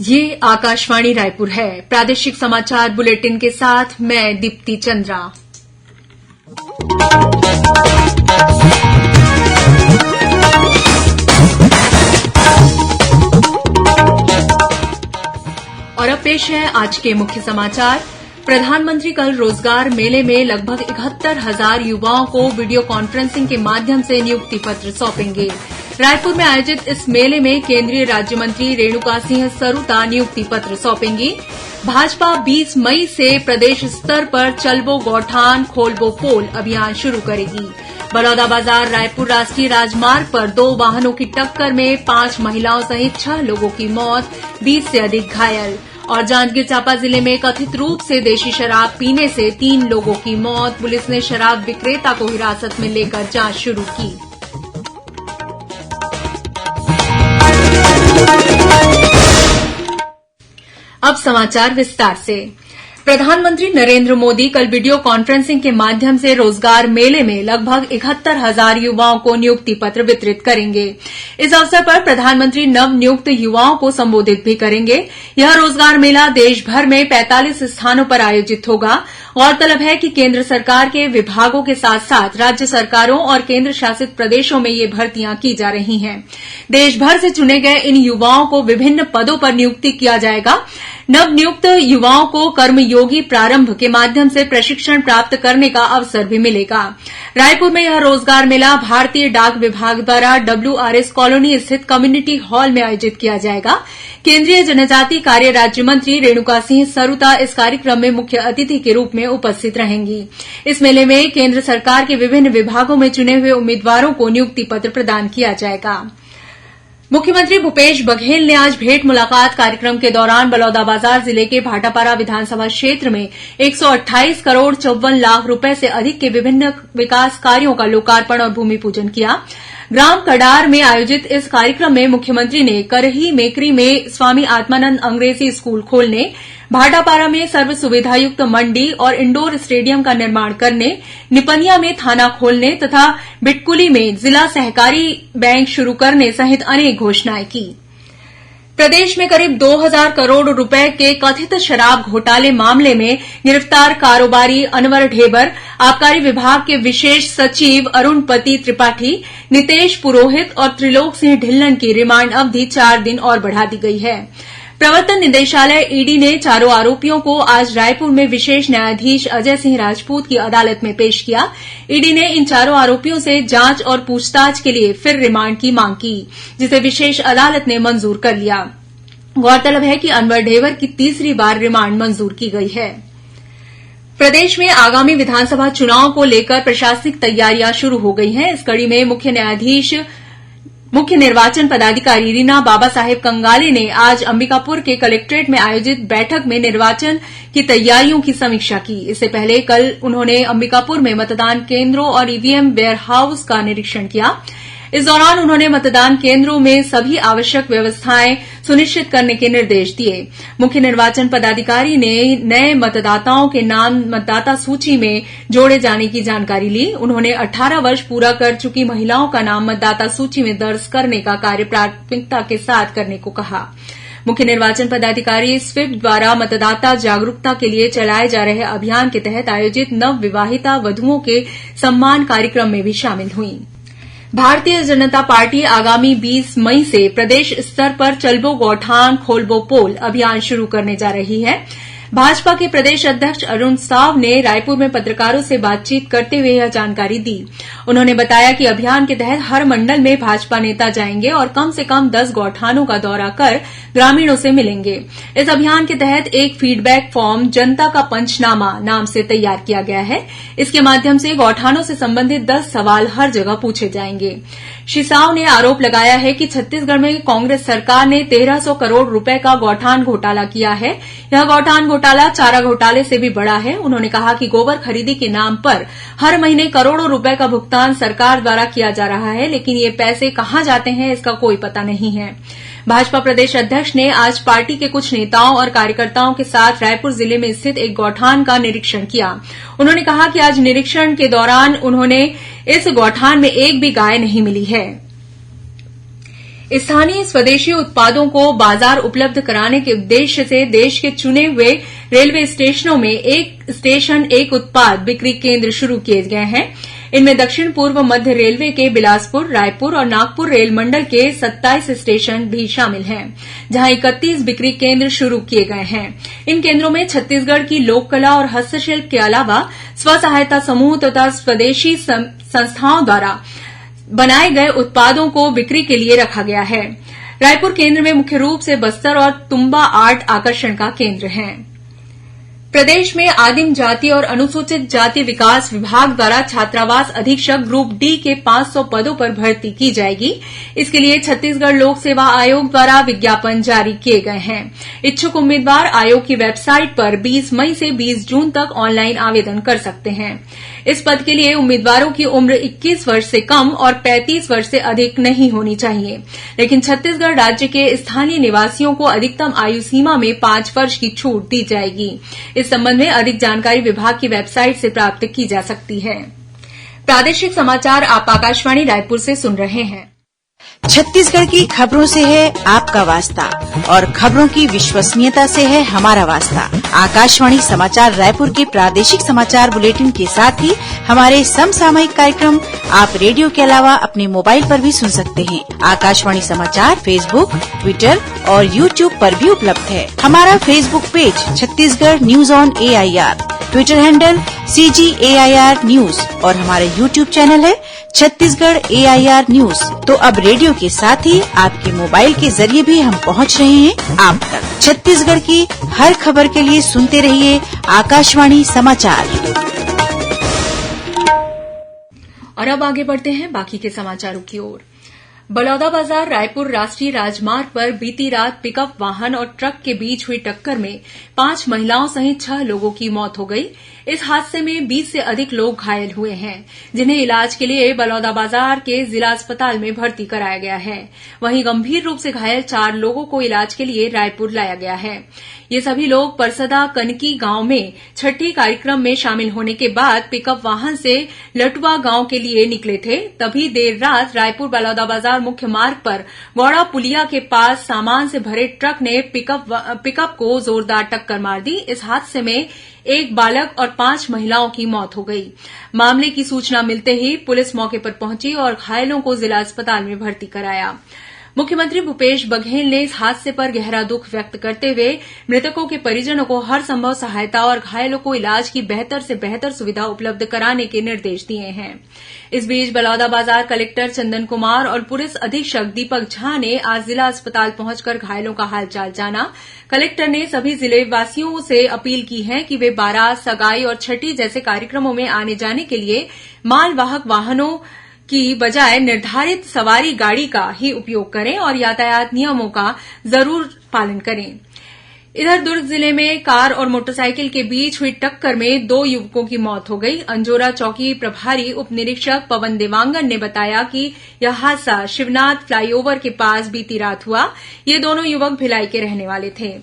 ये आकाशवाणी रायपुर है। प्रादेशिक समाचार बुलेटिन के साथ मैं दीप्ति चंद्रा। और अब पेश है आज के मुख्य समाचार। प्रधानमंत्री कल रोजगार मेले में लगभग 71,000 युवाओं को वीडियो कॉन्फ्रेंसिंग के माध्यम से नियुक्ति पत्र सौंपेंगे। रायपुर में आयोजित इस मेले में केंद्रीय राज्य मंत्री रेणुका सिंह सरूता नियुक्ति पत्र सौंपेंगी। भाजपा 20 मई से प्रदेश स्तर पर चलबो गौठान खोलबो पोल अभियान शुरू करेगी। बलौदाबाजार रायपुर राष्ट्रीय राजमार्ग पर 2 वाहनों की टक्कर में 5 महिलाओं सहित 6 लोगों की मौत, 20 से अधिक घायल। और जांजगीर चांपा जिले में कथित रूप से देशी शराब पीने से 3 लोगों की मौत। पुलिस ने शराब विक्रेता को हिरासत में लेकर जांच शुरू की। अब समाचार विस्तार से। प्रधानमंत्री नरेंद्र मोदी कल वीडियो कॉन्फ्रेंसिंग के माध्यम से रोजगार मेले में लगभग 71,000 युवाओं को नियुक्ति पत्र वितरित करेंगे। इस अवसर पर प्रधानमंत्री नव नियुक्त युवाओं को संबोधित भी करेंगे। यह रोजगार मेला देश भर में 45 स्थानों पर आयोजित होगा। गौरतलब है कि केंद्र सरकार के विभागों के साथ साथ राज्य सरकारों और केंद्र शासित प्रदेशों में ये भर्तियां की जा रही हैं। देश भर से चुने गए इन युवाओं को विभिन्न पदों पर नियुक्ति किया जाएगा। नवनियुक्त युवाओं को कर्मयोगी प्रारंभ के माध्यम से प्रशिक्षण प्राप्त करने का अवसर भी मिलेगा। रायपुर में यह रोजगार मेला भारतीय डाक विभाग द्वारा WRS कॉलोनी स्थित कम्युनिटी हॉल में आयोजित किया जाएगा। केंद्रीय जनजातीय कार्य राज्य मंत्री रेणुका सिंह सरूता इस कार्यक्रम में मुख्य अतिथि के रूप में उपस्थित रहेंगी। इस मेले में केंद्र सरकार के विभिन्न विभागों में चुने हुए उम्मीदवारों को नियुक्ति पत्र प्रदान किया जाएगा। मुख्यमंत्री भूपेश बघेल ने आज भेंट मुलाकात कार्यक्रम के दौरान बलौदाबाजार जिले के भाटापारा विधानसभा क्षेत्र में 128 करोड़ 54 लाख रुपए से अधिक के विभिन्न विकास कार्यों का लोकार्पण और भूमि पूजन किया। ग्राम कडार में आयोजित इस कार्यक्रम में मुख्यमंत्री ने करही मेकरी में स्वामी आत्मानंद अंग्रेजी स्कूल खोलने, भाटापारा में सर्व सुविधायुक्त मंडी और इंडोर स्टेडियम का निर्माण करने, निपनिया में थाना खोलने तथा बिटकुली में जिला सहकारी बैंक शुरू करने सहित अनेक घोषणाएं की। प्रदेश में करीब 2,000 करोड़ रुपए के कथित शराब घोटाले मामले में गिरफ्तार कारोबारी अनवर ढेबर, आबकारी विभाग के विशेष सचिव अरुणपति त्रिपाठी, नितेश पुरोहित और त्रिलोक सिंह ढिल्लन की रिमांड अवधि 4 दिन और बढ़ा दी गई है। प्रवर्तन निदेशालय ईडी ने चारों आरोपियों को आज रायपुर में विशेष न्यायाधीश अजय सिंह राजपूत की अदालत में पेश किया। ईडी ने इन चारों आरोपियों से जांच और पूछताछ के लिए फिर रिमांड की मांग की, जिसे विशेष अदालत ने मंजूर कर लिया। गौरतलब है कि अनवर ढेबर की तीसरी बार रिमांड मंजूर की गई है। प्रदेश में आगामी विधानसभा चुनाव को लेकर प्रशासनिक तैयारियां शुरू हो गई हैं। इस कड़ी में मुख्य निर्वाचन पदाधिकारी रीना बाबा साहेब कंगाले ने आज अंबिकापुर के कलेक्ट्रेट में आयोजित बैठक में निर्वाचन की तैयारियों की समीक्षा की। इससे पहले कल उन्होंने अंबिकापुर में मतदान केंद्रों और ईवीएम वेयरहाउस का निरीक्षण किया। इस दौरान उन्होंने मतदान केंद्रों में सभी आवश्यक व्यवस्थाएं सुनिश्चित करने के निर्देश दिए। मुख्य निर्वाचन पदाधिकारी ने नए मतदाताओं के नाम मतदाता सूची में जोड़े जाने की जानकारी ली। उन्होंने 18 वर्ष पूरा कर चुकी महिलाओं का नाम मतदाता सूची में दर्ज करने का कार्य प्राथमिकता के साथ करने को कहा। मुख्य निर्वाचन पदाधिकारी स्वीप द्वारा मतदाता जागरूकता के लिए चलाए जा रहे अभियान के तहत आयोजित नव विवाहिता वधुओं के सम्मान कार्यक्रम में भी शामिल हुई। भारतीय जनता पार्टी आगामी 20 मई से प्रदेश स्तर पर चलबो गौठान खोलबो पोल अभियान शुरू करने जा रही है। भाजपा के प्रदेश अध्यक्ष अरुण साव ने रायपुर में पत्रकारों से बातचीत करते हुए यह जानकारी दी। उन्होंने बताया कि अभियान के तहत हर मंडल में भाजपा नेता जाएंगे और कम से कम 10 गौठानों का दौरा कर ग्रामीणों से मिलेंगे। इस अभियान के तहत एक फीडबैक फॉर्म जनता का पंचनामा नाम से तैयार किया गया है। इसके माध्यम से गौठानों से संबंधित 10 सवाल हर जगह पूछे जाएंगे। श्री साव ने आरोप लगाया है कि छत्तीसगढ़ में कांग्रेस सरकार ने 1,300 करोड़ रुपए का गौठान घोटाला किया है। यह गौठान घोटाला चारा घोटाले से भी बड़ा है। उन्होंने कहा कि गोबर खरीदी के नाम पर हर महीने करोड़ों रुपए का भुगतान सरकार द्वारा किया जा रहा है, लेकिन ये पैसे कहां जाते हैं इसका कोई पता नहीं है। भाजपा प्रदेश अध्यक्ष ने आज पार्टी के कुछ नेताओं और कार्यकर्ताओं के साथ रायपुर जिले में स्थित एक गौठान का निरीक्षण किया। उन्होंने कहा कि आज निरीक्षण के दौरान उन्होंने इस गौठान में एक भी गाय नहीं मिली है। स्थानीय स्वदेशी उत्पादों को बाजार उपलब्ध कराने के उद्देश्य से देश के चुने हुए रेलवे स्टेशनों में एक स्टेशन एक उत्पाद बिक्री केंद्र शुरू किए गए हैं। इनमें दक्षिण पूर्व मध्य रेलवे के बिलासपुर, रायपुर और नागपुर रेल मंडल के 27 स्टेशन भी शामिल हैं, जहां 31 बिक्री केंद्र शुरू किए गए हैं। इन केंद्रों में छत्तीसगढ़ की लोक कला और हस्तशिल्प के अलावा स्व सहायता समूह तथा स्वदेशी संस्थाओं द्वारा बनाए गए उत्पादों को बिक्री के लिए रखा गया है। रायपुर केंद्र में मुख्य रूप से बस्तर और तुम्बा आर्ट आकर्षण का केंद्र है। प्रदेश में आदिम जाति और अनुसूचित जाति विकास विभाग द्वारा छात्रावास अधीक्षक ग्रुप डी के 500 पदों पर भर्ती की जाएगी। इसके लिए छत्तीसगढ़ लोक सेवा आयोग द्वारा विज्ञापन जारी किए गए हैं। इच्छुक उम्मीदवार आयोग की वेबसाइट पर 20 मई से 20 जून तक ऑनलाइन आवेदन कर सकते हैं। इस पद के लिए उम्मीदवारों की उम्र 21 वर्ष से कम और 35 वर्ष से अधिक नहीं होनी चाहिए, लेकिन छत्तीसगढ़ राज्य के स्थानीय निवासियों को अधिकतम आयु सीमा में 5 वर्ष की छूट दी जाएगी। इस संबंध में अधिक जानकारी विभाग की वेबसाइट से प्राप्त की जा सकती है। प्रादेशिक समाचार आप आकाशवाणी रायपुर से सुन रहे हैं। छत्तीसगढ़ की खबरों से है आपका वास्ता और खबरों की विश्वसनीयता से है हमारा वास्ता। आकाशवाणी समाचार रायपुर के प्रादेशिक समाचार बुलेटिन के साथ ही हमारे समसामयिक कार्यक्रम आप रेडियो के अलावा अपने मोबाइल पर भी सुन सकते हैं। आकाशवाणी समाचार फेसबुक, ट्विटर और यूट्यूब पर भी उपलब्ध है। हमारा Facebook page Chhattisgarh news on AIR, Twitter handle CGAIR news और हमारा यूट्यूब चैनल है छत्तीसगढ़ AIR न्यूज। तो अब रेडियो के साथ ही आपके मोबाइल के जरिए भी हम पहुंच रहे हैं आप तक। छत्तीसगढ़ की हर खबर के लिए सुनते रहिए आकाशवाणी समाचार। और अब आगे बढ़ते हैं बाकी के समाचारों की ओर। बलौदाबाजार रायपुर राष्ट्रीय राजमार्ग पर बीती रात पिकअप वाहन और ट्रक के बीच हुई टक्कर में 5 महिलाओं सहित 6 लोगों की मौत हो गई। इस हादसे में 20 से अधिक लोग घायल हुए हैं, जिन्हें इलाज के लिए बलौदाबाजार के जिला अस्पताल में भर्ती कराया गया है। वहीं गंभीर रूप से घायल 4 लोगों को इलाज के लिए रायपुर लाया गया है। ये सभी लोग परसदा कनकी गांव में छठी कार्यक्रम में शामिल होने के बाद पिकअप वाहन से लटुआ गांव के लिए निकले थे। तभी देर रात रायपुर बलौदाबाजार मुख्य मार्ग पर गौड़ा पुलिया के पास सामान से भरे ट्रक ने पिकअप को जोरदार टक्कर मार दी। इस हादसे में एक बालक और 5 महिलाओं की मौत हो गई। मामले की सूचना मिलते ही पुलिस मौके पर पहुंची और घायलों को जिला अस्पताल में भर्ती कराया। मुख्यमंत्री भूपेश बघेल ने इस हादसे पर गहरा दुख व्यक्त करते हुए मृतकों के परिजनों को हर संभव सहायता और घायलों को इलाज की बेहतर से बेहतर सुविधा उपलब्ध कराने के निर्देश दिए हैं। इस बीच बलौदाबाजार कलेक्टर चंदन कुमार और पुलिस अधीक्षक दीपक झा ने आज जिला अस्पताल पहुंचकर घायलों का हालचाल जाना। कलेक्टर ने सभी जिलेवासियों से अपील की है कि वे बारात, सगाई और छठी जैसे कार्यक्रमों में आने जाने के लिए मालवाहक वाहनों की बजाय निर्धारित सवारी गाड़ी का ही उपयोग करें और यातायात नियमों का जरूर पालन करें। इधर दुर्ग जिले में कार और मोटरसाइकिल के बीच हुई टक्कर में 2 युवकों की मौत हो गई। अंजोरा चौकी प्रभारी उप निरीक्षक पवन देवांगन ने बताया कि यह हादसा शिवनाथ फ्लाईओवर के पास बीती रात हुआ। ये दोनों युवक भिलाई के रहने वाले थे।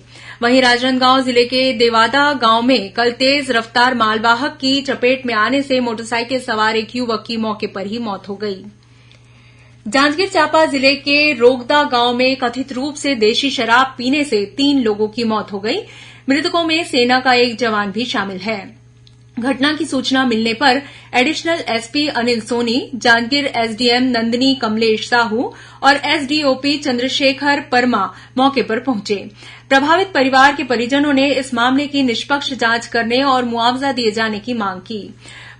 वहीं राजनांदगांव जिले के देवादा गांव में कल तेज रफ्तार मालवाहक की चपेट में आने से मोटरसाइकिल सवार एक युवक की मौके पर ही मौत हो गई। जांजगीर चांपा जिले के रोगदा गांव में कथित रूप से देशी शराब पीने से 3 लोगों की मौत हो गई। मृतकों में सेना का एक जवान भी शामिल है। घटना की सूचना मिलने पर additional SP Anil Soni, Janjgir SDM Nandini Kamlesh Sahu और एसडीओपी चंद्रशेखर परमा मौके पर पहुंचे। प्रभावित परिवार के परिजनों ने इस मामले की निष्पक्ष जांच करने और मुआवजा दिए जाने की मांग की।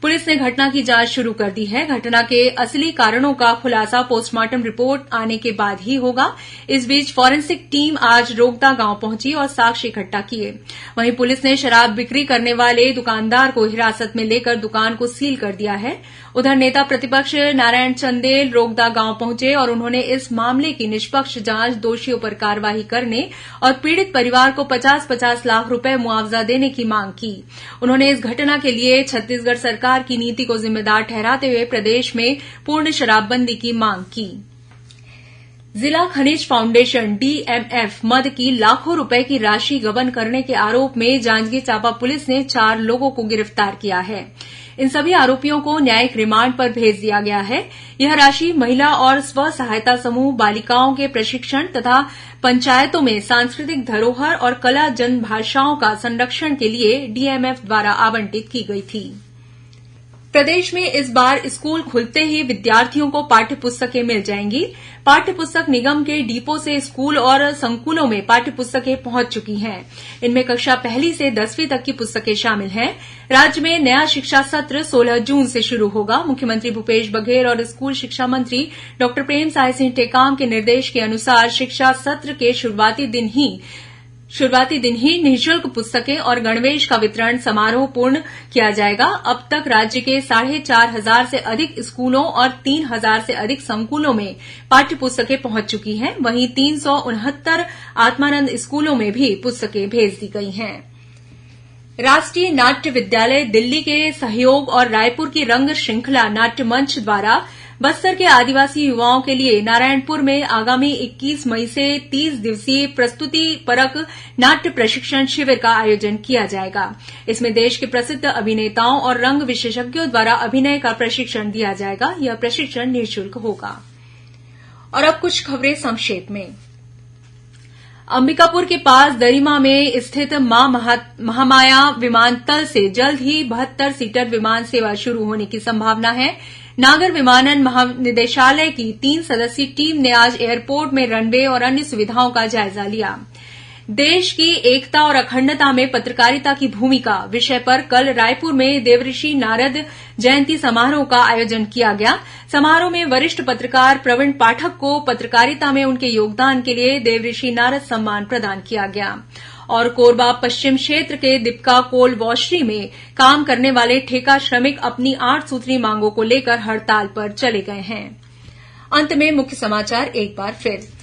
पुलिस ने घटना की जांच शुरू कर दी है। घटना के असली कारणों का खुलासा पोस्टमार्टम रिपोर्ट आने के बाद ही होगा। इस बीच फॉरेंसिक टीम आज रोगदा गांव पहुंची और साक्ष्य इकट्ठा किए। वहीं पुलिस ने शराब बिक्री करने वाले दुकानदार को हिरासत में लेकर दुकान को सील कर दिया है। उधर नेता प्रतिपक्ष नारायण चंदेल रोगदा गांव पहुंचे और उन्होंने इस मामले की निष्पक्ष जांच, दोषियों पर कार्रवाई करने और पीड़ित परिवार को 50-50 लाख रुपए मुआवजा देने की मांग की। उन्होंने इस घटना के लिए छत्तीसगढ़ सरकार की नीति को जिम्मेदार ठहराते हुए प्रदेश में पूर्ण शराबबंदी की मांग की। जिला खनिज फाउंडेशन DMF मद की लाखों रुपए की राशि गबन करने के आरोप में जांजगीर चांपा पुलिस ने 4 लोगों को गिरफ्तार किया है। इन सभी आरोपियों को न्यायिक रिमांड पर भेज दिया गया है। यह राशि महिला और स्व सहायता समूह बालिकाओं के प्रशिक्षण तथा पंचायतों में सांस्कृतिक धरोहर और कला जनभाषाओं का संरक्षण के लिए डीएमएफ द्वारा आवंटित की गई थी। प्रदेश में इस बार स्कूल खुलते ही विद्यार्थियों को पाठ्य पुस्तकें मिल जाएंगी। पाठ्य पुस्तक निगम के डिपो से स्कूल और संकुलों में पाठ्य पुस्तकें पहुंच चुकी हैं। इनमें कक्षा 1 से 10वीं तक की पुस्तकें शामिल हैं। राज्य में नया शिक्षा सत्र 16 जून से शुरू होगा। मुख्यमंत्री भूपेश बघेल और स्कूल शिक्षा मंत्री डॉ प्रेमसाय सिंह टेकाम के निर्देश के अनुसार शिक्षा सत्र के शुरुआती दिन ही निःशुल्क पुस्तकें और गणवेश का वितरण समारोह पूर्ण किया जाएगा। अब तक राज्य के 4,500 से अधिक स्कूलों और 3,000 से अधिक संकुलों में पाठ्य पुस्तकें पहुंच चुकी हैं। वहीं 369 आत्मानंद स्कूलों में भी पुस्तकें भेज दी गई हैं। राष्ट्रीय नाट्य विद्यालय दिल्ली के सहयोग और रायपुर की रंग श्रृंखला नाट्य मंच द्वारा बस्तर के आदिवासी युवाओं के लिए नारायणपुर में आगामी 21 मई से 30 दिवसीय प्रस्तुति परक नाट्य प्रशिक्षण शिविर का आयोजन किया जाएगा। इसमें देश के प्रसिद्ध अभिनेताओं और रंग विशेषज्ञों द्वारा अभिनय का प्रशिक्षण दिया जाएगा। यह प्रशिक्षण निःशुल्क होगा। और अब कुछ खबरें संक्षेप में। अंबिकापुर के पास दरिमा में स्थित मां महामाया विमानतल से जल्द ही 72 सीटर विमान सेवा शुरू होने की संभावना है। नागर विमानन महानिदेशालय की 3 सदस्यीय टीम ने आज एयरपोर्ट में रनवे और अन्य सुविधाओं का जायजा लिया। देश की एकता और अखंडता में पत्रकारिता की भूमिका विषय पर कल रायपुर में देवऋषि नारद जयंती समारोह का आयोजन किया गया। समारोह में वरिष्ठ पत्रकार प्रवीण पाठक को पत्रकारिता में उनके योगदान के लिए देवऋषि नारद सम्मान प्रदान किया गया। और कोरबा पश्चिम क्षेत्र के दीपका कोल वॉशरी में काम करने वाले ठेका श्रमिक अपनी 8 सूत्री मांगों को लेकर हड़ताल पर चले गए हैं। अंत में मुख्य समाचार एक बार फिर।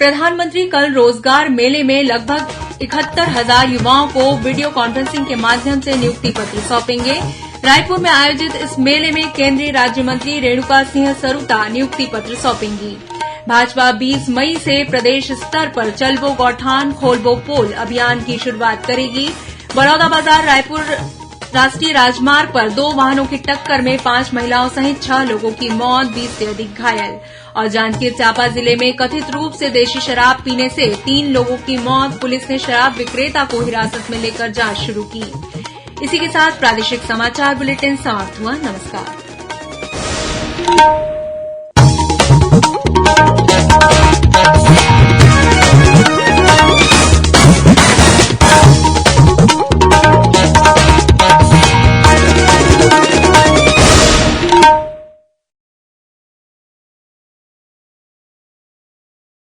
प्रधानमंत्री कल रोजगार मेले में लगभग 71,000 युवाओं को वीडियो कॉन्फ्रेंसिंग के माध्यम से नियुक्ति पत्र सौंपेंगे। रायपुर में आयोजित इस मेले में केंद्रीय राज्य मंत्री रेणुका सिंह सरूता नियुक्ति पत्र सौंपेंगी। भाजपा 20 मई से प्रदेश स्तर पर चलबो गौठान खोलबो पोल अभियान की शुरुआत करेगी। बलौदाबाजार रायपुर राष्ट्रीय राजमार्ग पर 2 वाहनों की टक्कर में 5 महिलाओं सहित 6 लोगों की मौत, 20 से अधिक घायल। और जांजगीर चांपा जिले में कथित रूप से देशी शराब पीने से 3 लोगों की मौत। पुलिस ने शराब विक्रेता को हिरासत में लेकर जांच शुरू की। इसी के साथ प्रादेशिक समाचार बुलेटिन समाप्त हुआ। नमस्कार।